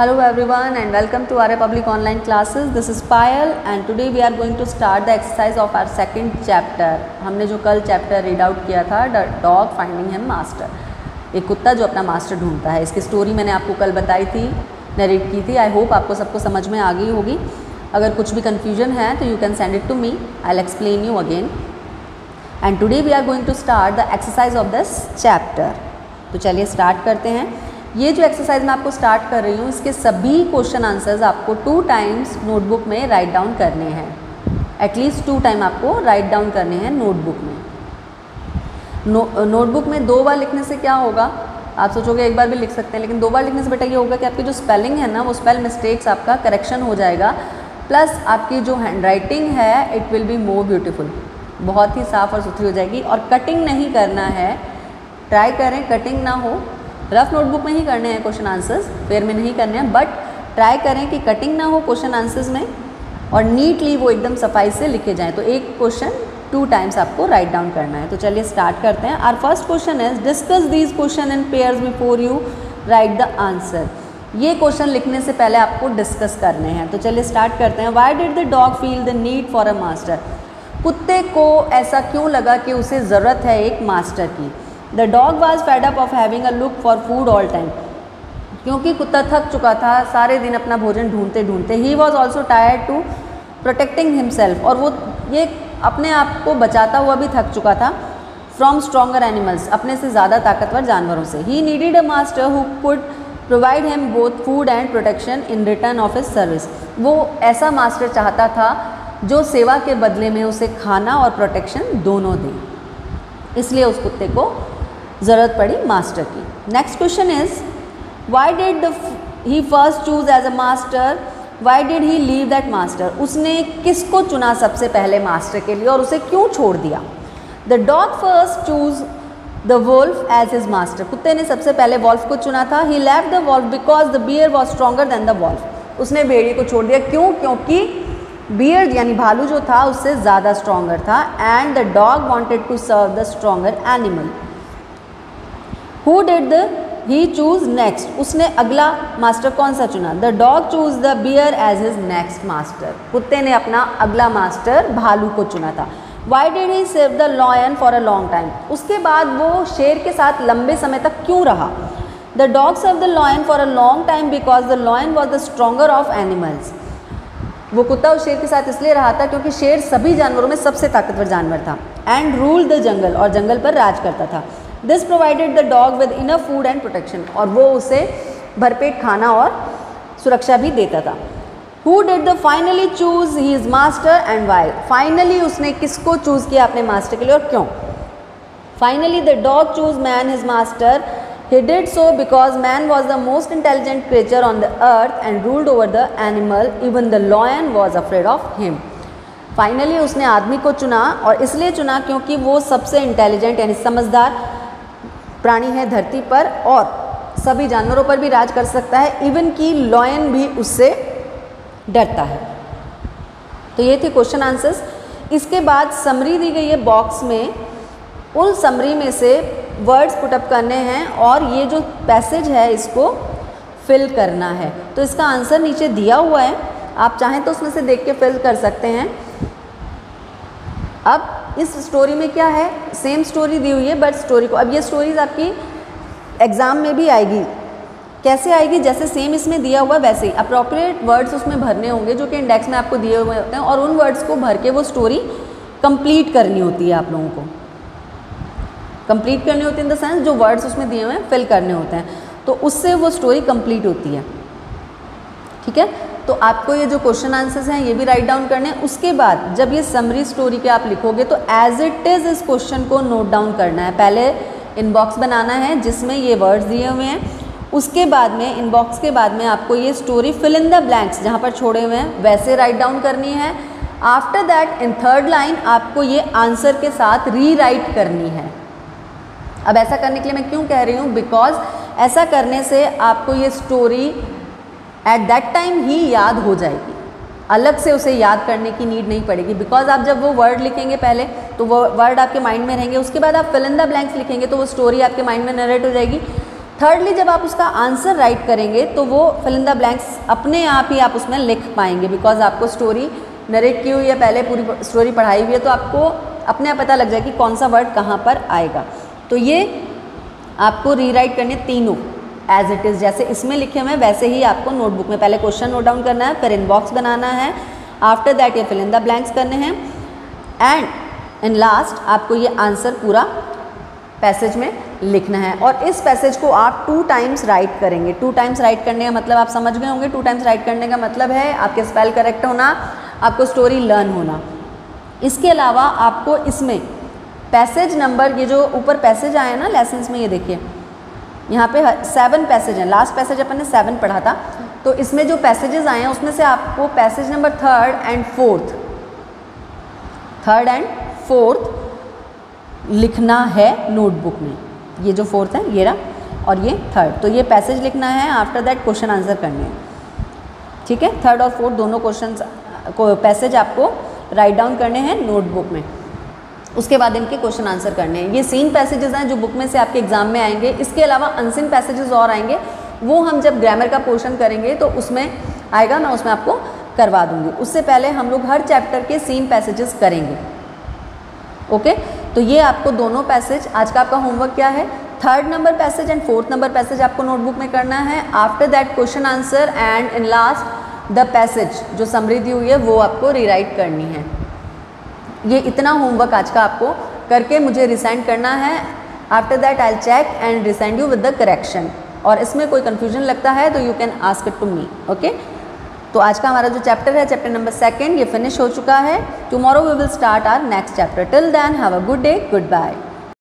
Hello everyone and welcome to our public online classes. This is Payal and today we are going to start the exercise of our second chapter. हमने जो कल chapter read out किया था the dog finding him master, एक कुत्ता जो अपना master ढूंढता है। इसकी स्टोरी मैंने आपको कल बताई थी, नरेट की थी। आई होप आपको सबको समझ में आ गई होगी। अगर कुछ भी कन्फ्यूजन है तो you can send it to me, I will explain you again. And today we are going to start the exercise of this chapter. तो चलिए स्टार्ट करते हैं। ये जो एक्सरसाइज मैं आपको स्टार्ट कर रही हूँ, इसके सभी क्वेश्चन आंसर्स आपको 2 टाइम्स नोटबुक में राइट डाउन करने हैं। एटलीस्ट 2 टाइम आपको राइट डाउन करने हैं नोटबुक में। नोटबुक में 2 बार लिखने से क्या होगा, आप सोचोगे एक बार भी लिख सकते हैं, लेकिन 2 बार लिखने से बेटा ये होगा कि आपकी जो स्पेलिंग है ना, वो स्पेल मिस्टेक्स आपका करेक्शन हो जाएगा। प्लस आपकी जो हैंड राइटिंग है it will be more beautiful, बहुत ही साफ़ और सुथरी हो जाएगी। और कटिंग नहीं करना है, ट्राई करें कटिंग ना हो। रफ नोटबुक में ही करने हैं क्वेश्चन आंसर्स, फेयर में नहीं करने हैं, बट ट्राई करें कि कटिंग ना हो क्वेश्चन आंसर्स में और नीटली वो एकदम सफाई से लिखे जाएं। तो एक क्वेश्चन 2 टाइम्स आपको राइट डाउन करना है। तो चलिए स्टार्ट करते हैं। Our first question is discuss these questions in pairs before you write the answer. ये क्वेश्चन लिखने से पहले आपको डिस्कस करने हैं। तो चलिए स्टार्ट करते हैं। Why did the dog feel the need for a master? कुत्ते को ऐसा क्यों लगा कि उसे ज़रूरत है एक मास्टर की? The dog was fed up of having a look for food all time. क्योंकि कुत्ता थक चुका था सारे दिन अपना भोजन ढूंढते ढूंढते। He was also tired to protecting himself, और वो ये अपने आप को बचाता हुआ भी थक चुका था फ्रॉम स्ट्रॉन्गर एनिमल्स, अपने से ज़्यादा ताकतवर जानवरों से। He needed a master who could provide him both food and protection in return of his service. वो ऐसा मास्टर चाहता था जो सेवा के बदले में उसे खाना और प्रोटेक्शन दोनों दे, इसलिए उस कुत्ते को ज़रूरत पड़ी मास्टर की। Next question is why did he first choose as a master, why did he leave that master? उसने किसको चुना सबसे पहले मास्टर के लिए और उसे क्यों छोड़ दिया? The dog first choose the wolf as his master. कुत्ते ने सबसे पहले वॉल्फ को चुना था। He left the wolf because the bear was stronger than the wolf. उसने भेड़िए को छोड़ दिया, क्यों? क्योंकि बियर यानी भालू जो था उससे ज़्यादा स्ट्रॉन्गर था। And the dog wanted to serve the stronger animal. Who did he choose next? उसने अगला मास्टर कौन सा चुना? The dog choose the bear as his next master. कुत्ते ने अपना अगला मास्टर भालू को चुना था। Why did he save the lion for a long time? उसके बाद वो शेर के साथ लंबे समय तक क्यों रहा? The dog serve the lion for a long time because the lion was the stronger of animals. वो कुत्ता उस शेर के साथ इसलिए रहा था क्योंकि शेर सभी जानवरों में सबसे ताकतवर जानवर था। एंड रूल द जंगल, और जंगल पर राज करता था। This provided the dog with enough food and protection, और वो उसे भरपेट खाना और सुरक्षा भी देता था। Who did the finally choose his master and why? Finally उसने किसको चूज किया अपने मास्टर के लिए और क्यों? Finally the dog choose man his master. He did so because man was the most intelligent creature on the earth and ruled over the animal. Even the lion was afraid of him. Finally उसने आदमी को चुना, और इसलिए चुना क्योंकि वो सबसे इंटेलिजेंट यानी समझदार प्राणी है धरती पर, और सभी जानवरों पर भी राज कर सकता है। इवन की लॉयन भी उससे डरता है। तो ये थे क्वेश्चन आंसर्स। इसके बाद समरी दी गई है बॉक्स में, उन समरी में से वर्ड्स पुटअप करने हैं और ये जो पैसेज है इसको फिल करना है। तो इसका आंसर नीचे दिया हुआ है, आप चाहें तो उसमें से देख के फिल कर सकते हैं। अब इस स्टोरी में क्या है, सेम स्टोरी दी हुई है बट स्टोरी को, अब ये स्टोरीज आपकी एग्ज़ाम में भी आएगी। कैसे आएगी? जैसे सेम इसमें दिया हुआ वैसे ही अप्रोप्रिएट वर्ड्स उसमें भरने होंगे जो कि इंडेक्स में आपको दिए हुए होते हैं, और उन वर्ड्स को भर के वो स्टोरी कंप्लीट करनी होती है। आप लोगों को कंप्लीट करनी होती है इन द सेंस जो वर्ड्स उसमें दिए हुए हैं फिल करने होते हैं, तो उससे वो स्टोरी कंप्लीट होती है। ठीक है, तो आपको ये जो क्वेश्चन आंसर्स हैं ये भी राइट डाउन करने हैं। उसके बाद जब ये समरी स्टोरी के आप लिखोगे तो एज इट इज़ इस क्वेश्चन को नोट डाउन करना है। पहले इनबॉक्स बनाना है जिसमें ये वर्ड्स दिए हुए हैं, उसके बाद में इनबॉक्स के बाद में आपको ये story fill in the blanks जहाँ पर छोड़े हुए हैं वैसे राइट डाउन करनी है। After that in third line आपको ये आंसर के साथ री राइट करनी है। अब ऐसा करने के लिए मैं क्यों कह रही हूँ, बिकॉज ऐसा करने से आपको ये स्टोरी एट दैट टाइम ही याद हो जाएगी, अलग से उसे याद करने की नीड नहीं पड़ेगी। बिकॉज आप जब वो वर्ड लिखेंगे पहले तो वो वर्ड आपके माइंड में रहेंगे, उसके बाद आप फिल इन द ब्लैंक्स लिखेंगे तो वो स्टोरी आपके माइंड में नरेट हो जाएगी। थर्डली जब आप उसका आंसर राइट करेंगे तो वो फिल इन द ब्लैंक्स अपने आप ही आप उसमें लिख पाएंगे, बिकॉज आपको स्टोरी नरेट की हुई है, पहले पूरी स्टोरी पढ़ाई हुई है, तो आपको अपने आप पता लग जाए कि कौन सा वर्ड कहाँ पर आएगा। तो ये आपको रीराइट करने तीनों एज इट इज़, जैसे इसमें लिखे हुए हैं वैसे ही आपको नोटबुक में पहले क्वेश्चन नोट डाउन करना है, फिर इनबॉक्स बनाना है, आफ्टर दैट ये फिल इन द ब्लैंक्स करने हैं, एंड इन लास्ट आपको ये आंसर पूरा पैसेज में लिखना है। और इस पैसेज को आप 2 टाइम्स राइट करेंगे। 2 टाइम्स राइट करने का मतलब आप समझ गए होंगे। 2 टाइम्स राइट करने का मतलब है आपके स्पेल करेक्ट होना, आपको स्टोरी लर्न होना। इसके अलावा आपको इसमें पैसेज नंबर, ये जो ऊपर पैसेज आए हैं ना लेसन्स में, ये देखिए यहाँ पे 7 पैसेज हैं। लास्ट पैसेज अपन ने 7 पढ़ा था, तो इसमें जो पैसेजेस आए हैं उसमें से आपको passage number 3rd and 4th लिखना है नोटबुक में। ये जो 4th है ये रहा और ये 3rd, तो ये पैसेज लिखना है, आफ्टर दैट क्वेश्चन आंसर करने हैं। ठीक है, 3rd और 4th दोनों क्वेश्चन को पैसेज आपको राइट डाउन करने हैं नोटबुक में, उसके बाद इनके क्वेश्चन आंसर करने हैं। ये सीन पैसेजेस हैं जो बुक में से आपके एग्जाम में आएंगे। इसके अलावा अनसीन पैसेजेस और आएंगे, वो हम जब ग्रामर का पोर्शन करेंगे तो उसमें आएगा, मैं उसमें आपको करवा दूंगी। उससे पहले हम लोग हर चैप्टर के सीन पैसेजेस करेंगे। ओके, तो ये आपको दोनों पैसेज, आज का आपका होमवर्क क्या है, 3rd number passage and 4th number passage आपको नोटबुक में करना है, after that question answer, and in last the passage जो समरी दी हुई है वो आपको रीराइट करनी है। ये इतना होमवर्क आज का आपको करके मुझे रिसेंड करना है। After that I will check and resend you with the correction. और इसमें कोई कन्फ्यूजन लगता है तो you can ask it to me. Okay, तो आज का हमारा जो चैप्टर है, चैप्टर नंबर 2, ये फिनिश हो चुका है। Tomorrow we will start our next chapter. Till then have a good day, good bye.